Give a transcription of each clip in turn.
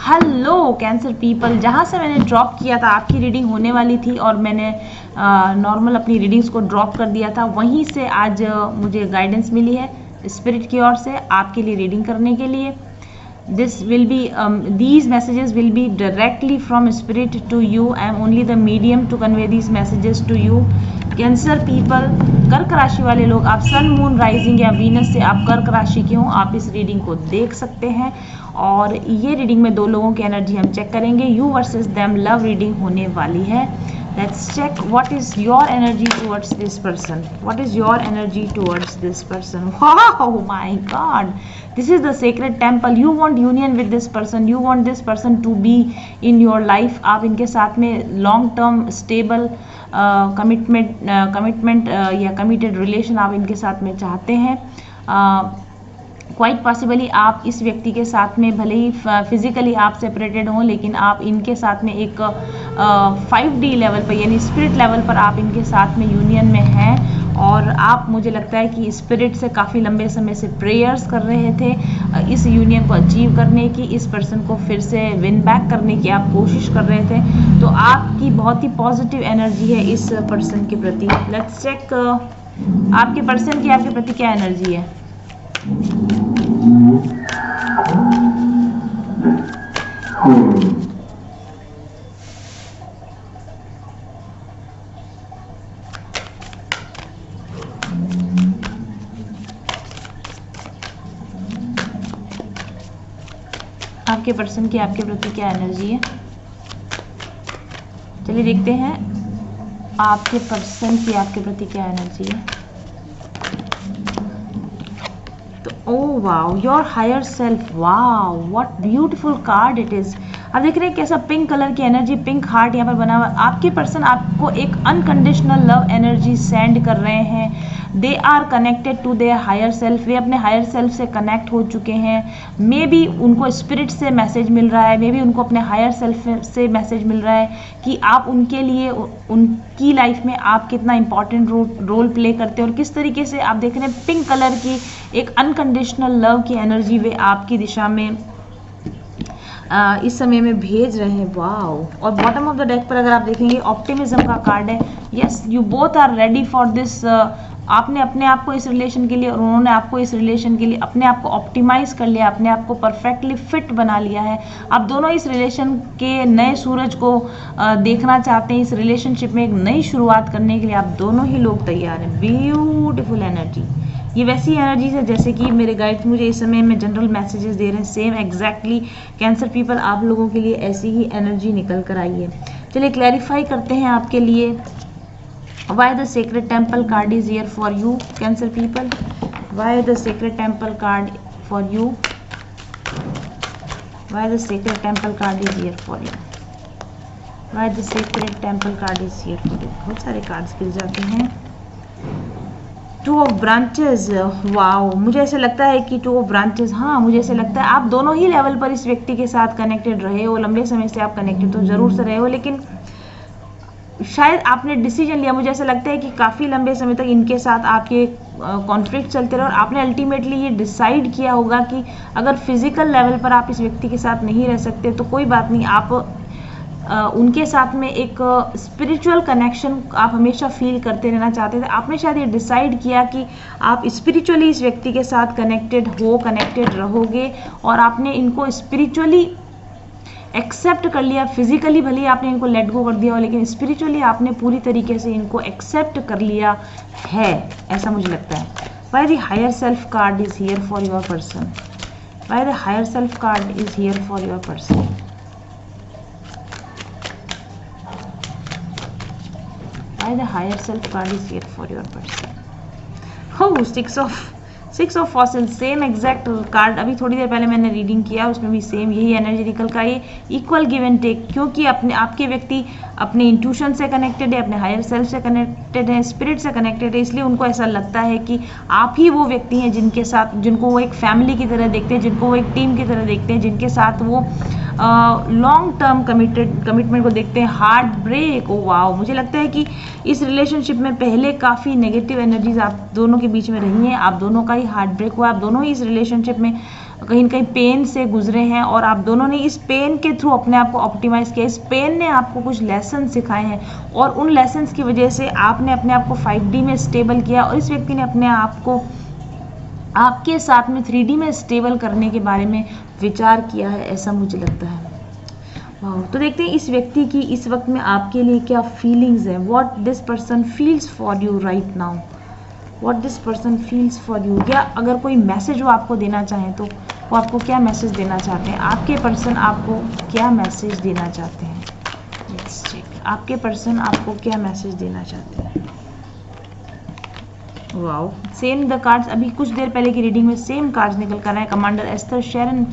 Hello cancer people, जहाँ से मैंने ड्रॉप किया था आपकी रीडिंग होने वाली थी और मैंने नॉर्मल अपनी रीडिंग्स को ड्रॉप कर दिया था, वहीं से आज मुझे गाइडेंस मिली है स्पिरिट की ओर से आपके लिए रीडिंग करने के लिए। These messages will be directly from spirit to you. I am only the medium to convey these messages to you. Cancer people, कर्क राशि वाले लोग, आप सन मून राइजिंग या वीनस से आप कर्क राशि के हो, आप इस रीडिंग को देख सकते हैं। और ये रीडिंग में दो लोगों की एनर्जी हम चेक करेंगे, you versus them love reading होने वाली है। Let's check what is your energy towards this person. What is your energy towards this person? Wow, my God. This is the sacred temple. You want union with this person. You want this person to be in your life. आप इनके साथ में long term stable commitment या committed relation आप इनके साथ में चाहते हैं। क्वाइट पॉसिबली आप इस व्यक्ति के साथ में भले ही फिजिकली आप सेपरेटेड हों, लेकिन आप इनके साथ में एक 5D लेवल पर यानी स्पिरिट लेवल पर आप इनके साथ में यूनियन में हैं। और आप, मुझे लगता है कि स्पिरिट से काफ़ी लंबे समय से प्रेयर्स कर रहे थे इस यूनियन को अचीव करने की, इस पर्सन को फिर से विन बैक करने की आप कोशिश कर रहे थे। तो आपकी बहुत ही पॉजिटिव एनर्जी है इस पर्सन के प्रति। लेट्स चेक आपके पर्सन की आपके प्रति क्या एनर्जी है। आपके पर्सन की आपके प्रति क्या एनर्जी है। चलिए देखते हैं आपके पर्सन की आपके प्रति क्या एनर्जी है। तो oh wow, your higher self, wow what beautiful card it is. आप देख रहे हैं कैसा पिंक कलर की एनर्जी, पिंक हार्ट यहाँ पर बना हुआ। आपके पर्सन आपको एक अनकंडीशनल लव एनर्जी सेंड कर रहे हैं। They are connected to their higher self, वे अपने हायर सेल्फ से कनेक्ट हो चुके हैं। मे बी उनको स्पिरिट से मैसेज मिल रहा है, मे बी उनको अपने हायर सेल्फ से मैसेज मिल रहा है कि आप उनके लिए, उनकी लाइफ में आप कितना इंपॉर्टेंट रोल प्ले करते हैं और किस तरीके से आप देख रहे हैं पिंक कलर की एक अनकंडीशनल लव की एनर्जी वे आपकी दिशा में इस समय में भेज रहे हैं। वाओ। और बॉटम ऑफ द डेक पर अगर आप देखेंगे ऑप्टिमिज्म का कार्ड है। Yes, you both are ready for this. आपने अपने आप को इस रिलेशन के लिए और उन्होंने आपको इस रिलेशन के लिए अपने आप को ऑप्टिमाइज कर लिया, अपने आप को परफेक्टली फिट बना लिया है। आप दोनों इस रिलेशन के नए सूरज को देखना चाहते हैं। इस रिलेशनशिप में एक नई शुरुआत करने के लिए आप दोनों ही लोग तैयार हैं। Beautiful energy. ये वैसी एनर्जीज है जैसे कि मेरे गाइड्स मुझे इस समय में जनरल मैसेजेस दे रहे हैं। सेम एग्जैक्टली कैंसर पीपल, आप लोगों के लिए ऐसी ही एनर्जी निकल कर आई है। चलिए क्लैरिफाई करते हैं आपके लिए। Why the sacred temple card is here for you, Cancer people? Why the sacred temple card for you? Why the sacred temple card is here for you? Why the sacred temple card is here for you? बहुत सारे cards गिर जाते हैं। Two of branches, wow, मुझे ऐसे लगता है कि टू ऑफ ब्रांचेस, हाँ मुझे ऐसे लगता है आप दोनों ही लेवल पर इस व्यक्ति के साथ कनेक्टेड रहे हो। लंबे समय से आप कनेक्टेड तो जरूर से रहे हो, लेकिन शायद आपने डिसीजन लिया। मुझे ऐसा लगता है कि काफ़ी लंबे समय तक इनके साथ आपके कॉन्फ्लिक्ट चलते रहे और आपने अल्टीमेटली ये डिसाइड किया होगा कि अगर फिजिकल लेवल पर आप इस व्यक्ति के साथ नहीं रह सकते तो कोई बात नहीं, आप उनके साथ में एक स्पिरिचुअल कनेक्शन आप हमेशा फील करते रहना चाहते थे। आपने शायद ये डिसाइड किया कि आप स्पिरिचुअली इस व्यक्ति के साथ कनेक्टेड रहोगे और आपने इनको स्पिरिचुअली एक्सेप्ट कर लिया। फिजिकली भले आपने इनको लेट गो कर दिया हो, लेकिन स्पिरिचुअली आपने पूरी तरीके से इनको एक्सेप्ट कर लिया है, ऐसा मुझे लगता है। Why the higher self card is here for your person? Why the higher self card is here for your person? Why the higher self card is here for your person? Oh, six of fossil, same exact card अभी थोड़ी देर पहले मैंने reading किया, उसमें भी same यही energy निकल का। ये इक्वल गिव एंड टेक, क्योंकि आपके व्यक्ति अपने इंट्यूशन से कनेक्टेड है, अपने हायर सेल्फ से कनेक्टेड है, स्पिरिट से कनेक्टेड है, इसलिए उनको ऐसा लगता है कि आप ही वो व्यक्ति हैं जिनको वो एक फैमिली की तरह देखते हैं, जिनको वो एक टीम की तरह देखते हैं, जिनके साथ वो लॉन्ग टर्म कमिटमेंट को देखते हैं। हार्ट ब्रेक, ओ वाओ, मुझे लगता है कि इस रिलेशनशिप में पहले काफ़ी नेगेटिव एनर्जीज आप दोनों के बीच में रही हैं। आप दोनों का ही हार्ट ब्रेक हुआ, आप दोनों ही इस रिलेशनशिप में कहीं ना कहीं पेन से गुजरे हैं और आप दोनों ने इस पेन के थ्रू अपने आप को ऑप्टिमाइज किया। इस पेन ने आपको कुछ लेसन सिखाए हैं और उन लेसन्स की वजह से आपने अपने आप को 5D में स्टेबल किया और इस व्यक्ति ने अपने आप को आपके साथ में 3D में स्टेबल करने के बारे में विचार किया है, ऐसा मुझे लगता है। तो देखते हैं इस व्यक्ति की इस वक्त में आपके लिए क्या फीलिंग्स है। What this person feels for you right now, what this person feels for you. या अगर कोई मैसेज वो आपको देना चाहें तो वो आपको क्या मैसेज देना चाहते हैं, आपके पर्सन आपको क्या मैसेज देना चाहते हैं। लेट्स चेक, आपके पर्सन आपको क्या मैसेज देना चाहते हैं। वाओ, सेम द कार्ड्स, अभी कुछ देर पहले की रीडिंग में सेम कार्ड्स निकल कर आए। कमांडर एस्थर शेरन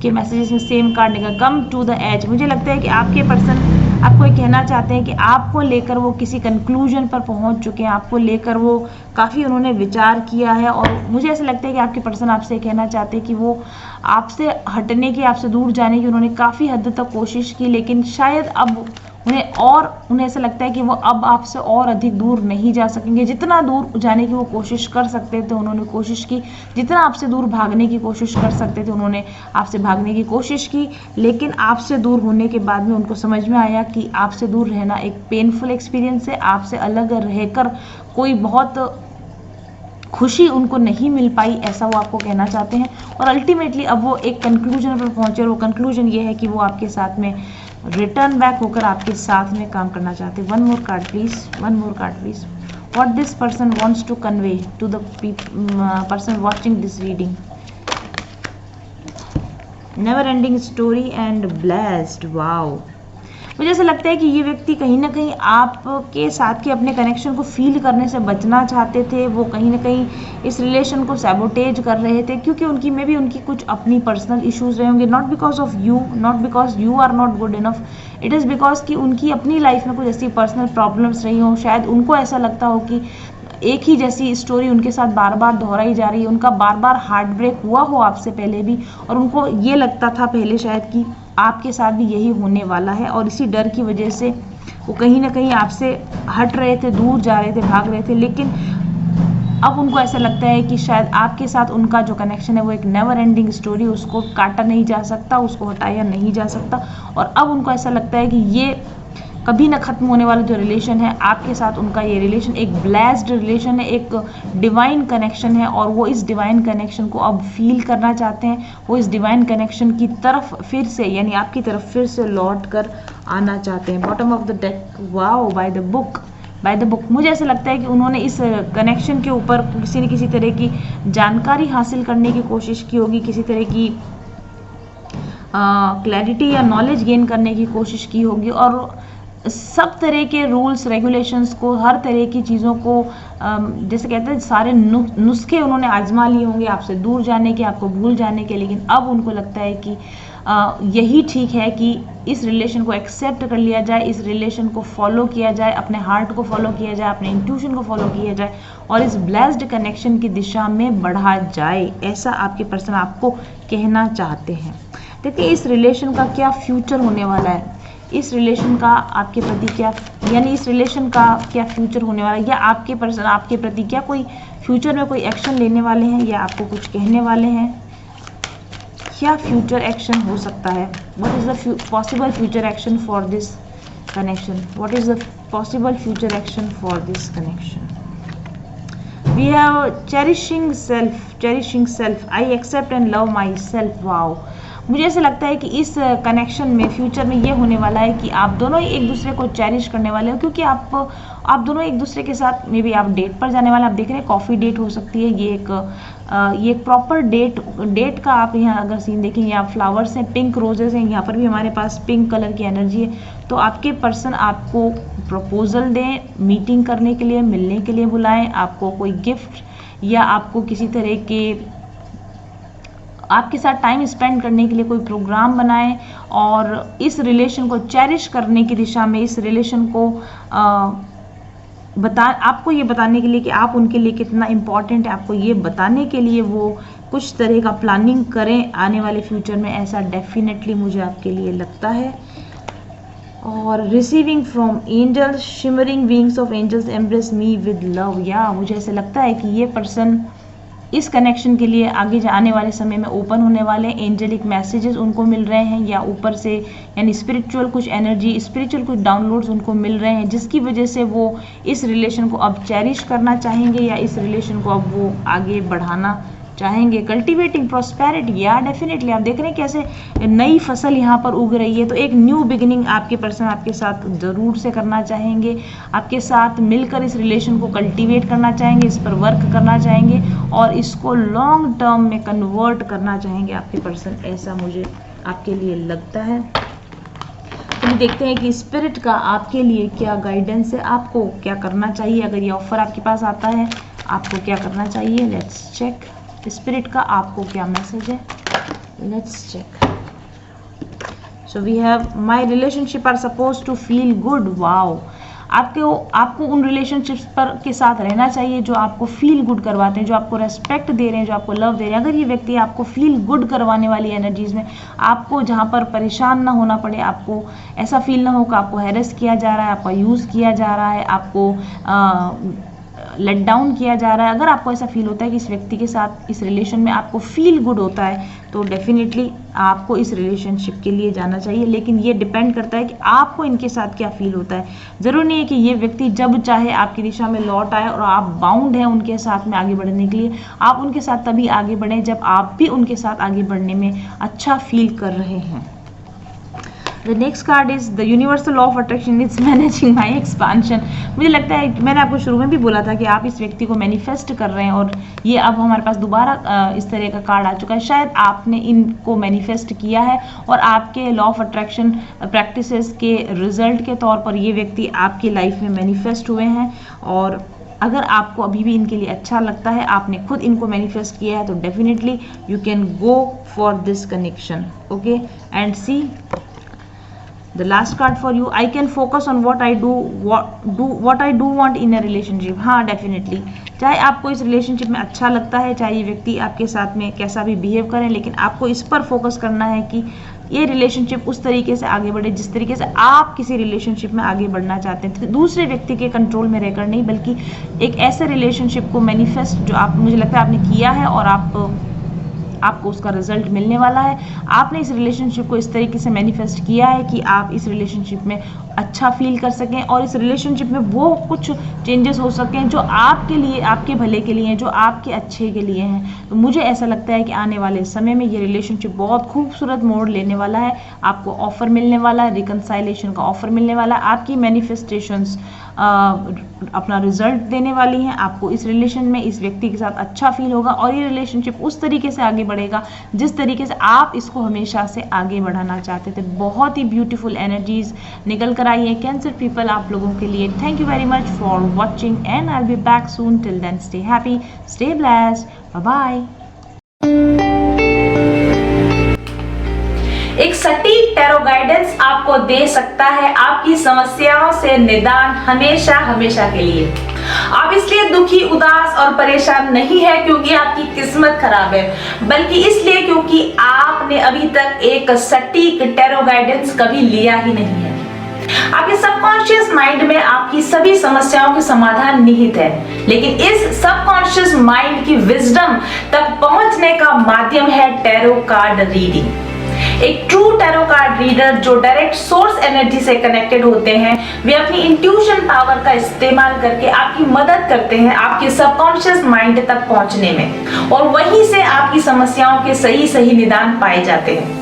के मैसेजेस में सेम कार्ड निकल, कम टू द एज। मुझे लगता है कि आपके पर्सन आपको ये कहना चाहते हैं कि आपको लेकर वो किसी कंक्लूजन पर पहुंच चुके हैं, आपको लेकर वो काफ़ी उन्होंने विचार किया है और मुझे ऐसा लगता है कि आपके पर्सन आपसे कहना चाहते हैं कि वो आपसे हटने की, आपसे दूर जाने की उन्होंने काफ़ी हद तक कोशिश की, लेकिन शायद अब उन्हें ऐसा लगता है कि वो अब आपसे और अधिक दूर नहीं जा सकेंगे। जितना दूर जाने की वो कोशिश कर सकते थे उन्होंने कोशिश की, जितना आपसे दूर भागने की कोशिश कर सकते थे उन्होंने आपसे भागने की कोशिश की, लेकिन आपसे दूर होने के बाद में उनको समझ में आया कि आपसे दूर रहना एक पेनफुल एक्सपीरियंस है। आपसे अलग रहकर कोई बहुत खुशी उनको नहीं मिल पाई, ऐसा वो आपको कहना चाहते हैं। और अल्टीमेटली अब वो एक कंक्लूजन पर पहुंचे और वो कंक्लूजन ये है कि वो आपके साथ में रिटर्न बैक होकर आपके साथ में काम करना चाहते हैं। One more card please, one more card please. What this person wants to convey to the person watching this reading. Never ending story and blessed. Wow, मुझे ऐसा लगता है कि ये व्यक्ति कहीं ना कहीं आपके साथ के अपने कनेक्शन को फील करने से बचना चाहते थे। वो कहीं ना कहीं इस रिलेशन को सैबोटेज कर रहे थे क्योंकि उनकी कुछ अपनी पर्सनल इश्यूज रहे होंगे। Not because of you, not because you are not good enough, it is because कि उनकी अपनी लाइफ में कुछ ऐसी पर्सनल प्रॉब्लम्स रही हों। शायद उनको ऐसा लगता हो कि एक ही जैसी स्टोरी उनके साथ बार बार दोहराई जा रही है, उनका बार बार हार्ट ब्रेक हुआ हो आपसे पहले भी और उनको ये लगता था पहले शायद कि आपके साथ भी यही होने वाला है और इसी डर की वजह से वो कहीं ना कहीं आपसे हट रहे थे, दूर जा रहे थे, भाग रहे थे। लेकिन अब उनको ऐसा लगता है कि शायद आपके साथ उनका जो कनेक्शन है वो एक नेवर एंडिंग स्टोरी, उसको काटा नहीं जा सकता, उसको हटाया नहीं जा सकता। और अब उनको ऐसा लगता है कि ये कभी ना खत्म होने वाला जो रिलेशन है आपके साथ उनका, ये रिलेशन एक ब्लेस्ड रिलेशन है, एक डिवाइन कनेक्शन है और वो इस डिवाइन कनेक्शन को अब फील करना चाहते हैं। वो इस डिवाइन कनेक्शन की तरफ फिर से, यानी आपकी तरफ फिर से लौट कर आना चाहते हैं। Bottom of the deck, wow, by the book, by the book. मुझे ऐसा लगता है कि उन्होंने इस कनेक्शन के ऊपर किसी न किसी तरह की जानकारी हासिल करने की कोशिश की होगी, किसी तरह की क्लैरिटी या नॉलेज गेन करने की कोशिश की होगी और सब तरह के रूल्स रेगुलेशंस को, हर तरह की चीज़ों को, जैसे कहते हैं सारे नुस्खे उन्होंने आजमा लिए होंगे आपसे दूर जाने के, आपको भूल जाने के। लेकिन अब उनको लगता है कि यही ठीक है कि इस रिलेशन को एक्सेप्ट कर लिया जाए, इस रिलेशन को फॉलो किया जाए, अपने हार्ट को फॉलो किया जाए, अपने इंट्यूशन को फॉलो किया जाए और इस ब्लेस्ड कनेक्शन की दिशा में बढ़ा जाए। ऐसा आपके पर्सन आपको कहना चाहते हैं। देखिए इस रिलेशन का क्या फ्यूचर होने वाला है, इस रिलेशन का आपके प्रति क्या, यानी इस रिलेशन का क्या फ्यूचर होने वाला है, या आपके पर्सन आपके प्रति क्या कोई फ्यूचर में कोई एक्शन लेने वाले हैं या आपको कुछ कहने वाले हैं। क्या फ्यूचर एक्शन हो सकता है? What is the possible future action for this connection? What is the possible future action for this connection? We have cherishing self, I accept and love myself. Wow, मुझे ऐसा लगता है कि इस connection में फ्यूचर में ये होने वाला है कि आप दोनों ही एक दूसरे को चेरिश करने वाले हो, क्योंकि आप दोनों एक दूसरे के साथ मे बी आप डेट पर जाने वाले, आप देख रहे हैं कॉफ़ी डेट हो सकती है। ये एक प्रॉपर डेट का आप यहाँ अगर सीन देखें, यहाँ फ्लावर्स हैं, पिंक रोजेस हैं, यहाँ पर भी हमारे पास पिंक कलर की एनर्जी है। तो आपके पर्सन आपको प्रपोजल दें, मीटिंग करने के लिए, मिलने के लिए बुलाएं, आपको कोई गिफ्ट या आपको किसी तरह के आपके साथ टाइम स्पेंड करने के लिए कोई प्रोग्राम बनाएं और इस रिलेशन को चेरिश करने की दिशा में, इस रिलेशन को आपको ये बताने के लिए कि आप उनके लिए कितना इम्पॉर्टेंट है, आपको ये बताने के लिए वो कुछ तरह का प्लानिंग करें आने वाले फ्यूचर में। ऐसा डेफिनेटली मुझे आपके लिए लगता है। और receiving from angels, shimmering wings of angels embrace me with love. या मुझे ऐसा लगता है कि ये पर्सन इस कनेक्शन के लिए आगे आने वाले समय में ओपन होने वाले हैं। एंजेलिक मैसेजेस उनको मिल रहे हैं या ऊपर से यानी स्पिरिचुअल कुछ एनर्जी, स्पिरिचुअल कुछ डाउनलोड्स उनको मिल रहे हैं, जिसकी वजह से वो इस रिलेशन को अब चेरिश करना चाहेंगे या इस रिलेशन को अब वो आगे बढ़ाना चाहेंगे। कल्टिवेटिंग प्रॉस्पेरिटी, या डेफिनेटली आप देख रहे हैं कैसे नई फसल यहाँ पर उग रही है। तो एक न्यू बिगिनिंग आपके पर्सन आपके साथ ज़रूर से करना चाहेंगे, आपके साथ मिलकर इस रिलेशन को कल्टिवेट करना चाहेंगे, इस पर वर्क करना चाहेंगे और इसको लॉन्ग टर्म में कन्वर्ट करना चाहेंगे आपके पर्सन, ऐसा मुझे आपके लिए लगता है। तो देखते हैं कि स्पिरिट का आपके लिए क्या गाइडेंस है, आपको क्या करना चाहिए। अगर ये ऑफर आपके पास आता है आपको क्या करना चाहिए, लेट्स चेक। स्पिरिट का आपको क्या मैसेज है, let's check. So we have my relationship are suppose to feel good. Wow, आपको उन रिलेशनशिप्स पर के साथ रहना चाहिए जो आपको फील गुड करवाते हैं, जो आपको रेस्पेक्ट दे रहे हैं, जो आपको लव दे रहे हैं। अगर ये व्यक्ति आपको फील गुड करवाने वाली एनर्जीज में, आपको जहाँ पर परेशान ना होना पड़े, आपको ऐसा फील ना हो कि आपको हैरेस किया जा रहा है, आपका यूज़ किया जा रहा है, आपको लेट डाउन किया जा रहा है, अगर आपको ऐसा फील होता है कि इस व्यक्ति के साथ इस रिलेशन में आपको फील गुड होता है, तो डेफिनेटली आपको इस रिलेशनशिप के लिए जाना चाहिए। लेकिन ये डिपेंड करता है कि आपको इनके साथ क्या फील होता है। ज़रूरी नहीं है कि ये व्यक्ति जब चाहे आपकी दिशा में लौट आए और आप बाउंड हैं उनके साथ में आगे बढ़ने के लिए। आप उनके साथ तभी आगे बढ़ें जब आप भी उनके साथ आगे बढ़ने में अच्छा फील कर रहे हैं। The next card is the universal law of attraction is managing my expansion। मुझे लगता है, मैंने आपको शुरू में भी बोला था कि आप इस व्यक्ति को मैनिफेस्ट कर रहे हैं और ये अब हमारे पास दोबारा इस तरह का कार्ड आ चुका है। शायद आपने इनको मैनिफेस्ट किया है और आपके लॉ ऑफ अट्रैक्शन प्रैक्टिसेस के रिजल्ट के तौर पर ये व्यक्ति आपकी लाइफ में मैनिफेस्ट हुए हैं। और अगर आपको अभी भी इनके लिए अच्छा लगता है, आपने खुद इनको मैनिफेस्ट किया है, तो definitely you can go for this connection. Okay, and see the last card for you, I can focus on what I do want in a relationship। हाँ, डेफिनेटली, चाहे आपको इस रिलेशनशिप में अच्छा लगता है, चाहे ये व्यक्ति आपके साथ में कैसा भी बिहेव करें, लेकिन आपको इस पर फोकस करना है कि ये रिलेशनशिप उस तरीके से आगे बढ़े जिस तरीके से आप किसी रिलेशनशिप में आगे बढ़ना चाहते हैं। दूसरे व्यक्ति के कंट्रोल में रहकर नहीं, बल्कि एक ऐसे रिलेशनशिप को मैनिफेस्ट जो आप, मुझे लगता है आपने किया है और आपको उसका रिजल्ट मिलने वाला है। आपने इस रिलेशनशिप को इस तरीके से मैनिफेस्ट किया है कि आप इस रिलेशनशिप में अच्छा फील कर सकें और इस रिलेशनशिप में वो कुछ चेंजेस हो सकें जो आपके लिए, आपके भले के लिए हैं, जो आपके अच्छे के लिए हैं। तो मुझे ऐसा लगता है कि आने वाले समय में ये रिलेशनशिप बहुत खूबसूरत मोड़ लेने वाला है। आपको ऑफर मिलने वाला है, रिकंसाइलेशन का ऑफर मिलने वाला है, आपकी मैनिफेस्टेशंस अपना रिजल्ट देने वाली हैं। आपको इस रिलेशन में इस व्यक्ति के साथ अच्छा फील होगा और ये रिलेशनशिप उस तरीके से आगे बढ़ेगा जिस तरीके से आप इसको हमेशा से आगे बढ़ाना चाहते थे। बहुत ही ब्यूटीफुल एनर्जीज निकल कर आई है कैंसर पीपल आप लोगों के लिए। Thank you very much for watching and I will be back soon. Till then stay happy, stay blessed, bye bye. एक सटीक टैरो गाइडेंस आपको दे सकता है आपकी समस्याओं से निदान हमेशा हमेशा के लिए। आप इसलिए दुखी, उदास और परेशान नहीं है क्योंकि आपकी किस्मत खराब है, बल्कि इसलिए क्योंकि आपने अभी तक एक सटीक टैरो गाइडेंस कभी लिया ही नहीं है। आपके सबकॉन्शियस माइंड में आपकी सभी समस्याओं के समाधान निहित है, लेकिन इस सबकॉन्शियस माइंड की विजडम तक पहुंचने का माध्यम है टैरो कार्ड रीडिंग। एक ट्रू टैरो कार्ड रीडर जो डायरेक्ट सोर्स एनर्जी से कनेक्टेड होते हैं, वे अपनी इंट्यूशन पावर का इस्तेमाल करके आपकी मदद करते हैं आपके सबकॉन्शियस माइंड तक पहुंचने में, और वहीं से आपकी समस्याओं के सही सही निदान पाए जाते हैं।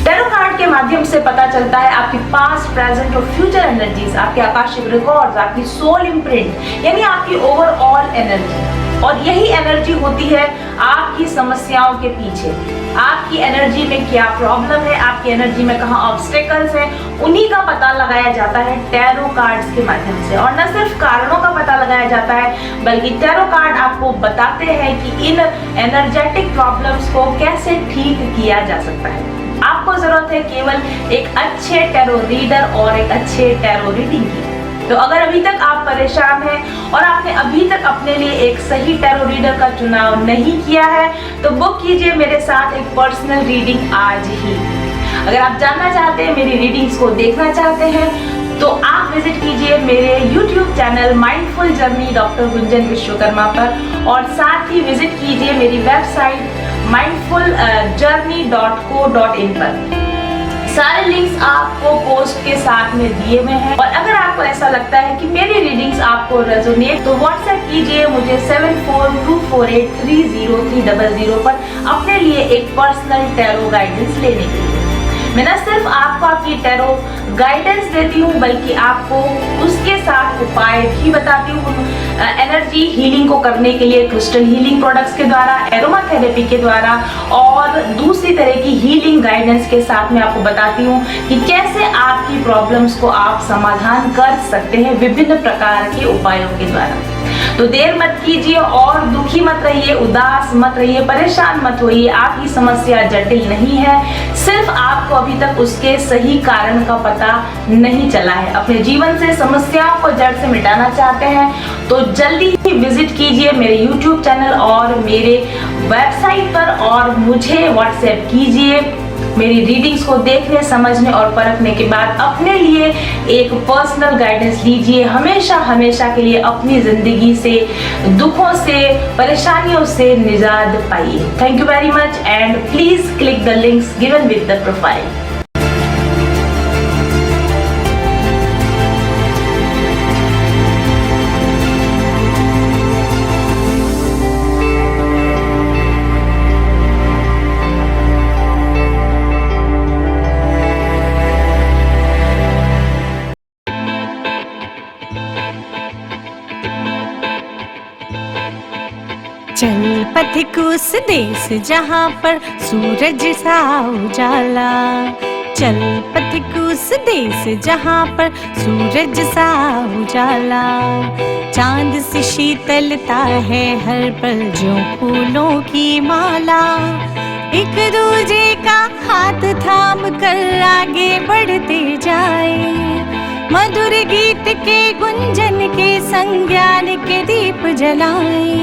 टैरो कार्ड के माध्यम से पता चलता है आपकी पास्ट, प्रेजेंट और फ्यूचर एनर्जीज, आपके आकाशिक रिकॉर्ड्स, आपकी सोल इम्प्रिंट यानी आपकी ओवरऑल एनर्जी, और यही एनर्जी होती है आपकी समस्याओं के पीछे। आपकी एनर्जी में क्या प्रॉब्लम है, आपकी एनर्जी में कहाँ ऑब्स्टेकल्स हैं, उन्हीं का पता लगाया जाता है टैरो कार्ड्स के माध्यम से। और न सिर्फ कारणों का पता लगाया जाता है, बल्कि टैरो कार्ड आपको बताते हैं कि इन एनर्जेटिक प्रॉब्लम्स को कैसे ठीक किया जा सकता है। आपको जरूरत है केवल एक अच्छे टैरो रीडर और एक अच्छे टैरो रीडिंग की। तो अगर अभी तक आप परेशान हैं और आपने अभी तक अपने लिए एक सही टैरो रीडर का चुनाव नहीं किया है, तो बुक कीजिए मेरे साथ एक पर्सनल रीडिंग आज ही। अगर आप जानना चाहते हैं, मेरी रीडिंग्स को देखना चाहते हैं, तो आप विजिट कीजिए मेरे YouTube channel mindful journey doctor Gunjan Vishwakarma पर, और साथ ही विजिट कीजिए मेरी वेबसाइट mindfuljourney.co.in पर। सारे लिंक्स आपको पोस्ट के साथ में दिए हुए हैं। और अगर आपको ऐसा लगता है कि मेरी रीडिंग्स आपको रेजोनेट, तो व्हाट्सएप कीजिए मुझे 7424830300 पर अपने लिए एक पर्सनल टैरो गाइडेंस लेने के लिए। मैं न सिर्फ आपको आपकी टैरो गाइडेंस देती हूँ, बल्कि आपको उसके साथ उपाय भी बताती हूँ। एनर्जी हीलिंग को करने के लिए क्रिस्टल हीलिंग प्रोडक्ट्स के द्वारा, एरोमा थेरेपी के द्वारा और दूसरी तरह की हीलिंग गाइडेंस के साथ मैं आपको बताती हूँ कि कैसे आपकी प्रॉब्लम्स को आप समाधान कर सकते हैं विभिन्न प्रकार के उपायों के द्वारा। तो देर मत कीजिए और दुखी मत रहिए, उदास मत रहिए, परेशान मत होइए। आपकी समस्या जटिल नहीं है, सिर्फ आपको अभी तक उसके सही कारण का पता नहीं चला है। अपने जीवन से समस्याओं को जड़ से मिटाना चाहते हैं तो जल्दी ही विजिट कीजिए मेरे YouTube चैनल और मेरे वेबसाइट पर, और मुझे व्हाट्सएप कीजिए। मेरी रीडिंग्स को देखने, समझने और परखने के बाद अपने लिए एक पर्सनल गाइडेंस लीजिए। हमेशा हमेशा के लिए अपनी जिंदगी से, दुखों से, परेशानियों से निजात पाइए। Thank you very much and please click the links given with the profile. चल पथिक उस देश जहाँ पर सूरज सा उजाला, चल पथिक उस देश जहाँ पर सूरज सा उजाला। चांद सी शीतलता है हर पल जो फूलों की माला। एक दूजे का हाथ थाम कर आगे बढ़ते जाए, मधुर गीत के गुंजन के संग ज्ञान के दीप जलाए।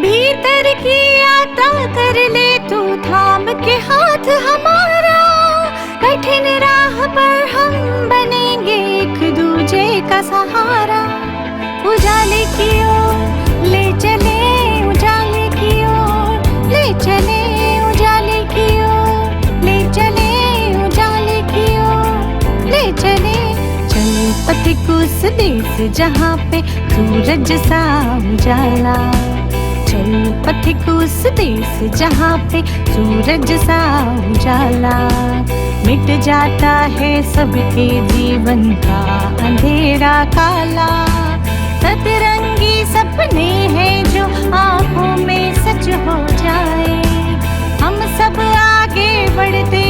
भीतर की यात्रा कर ले तू थाम के हाथ हमारा, कठिन राह पर हम बनेंगे एक दूजे का सहारा। उजाले की ओर ले चले, उजाले की ओर ले चले, उजाले की ओर ले चले, उजाले की ओर ले चले। चल पथिक उस देश जहाँ पे सूरज सा उजाला, चल पथिक उस देश जहाँ पे सूरज सा उजाला। मिट जाता है सबके जीवन का अंधेरा काला। सतरंगी सपने हैं जो आँखों में सच हो जाए। हम सब आगे बढ़ते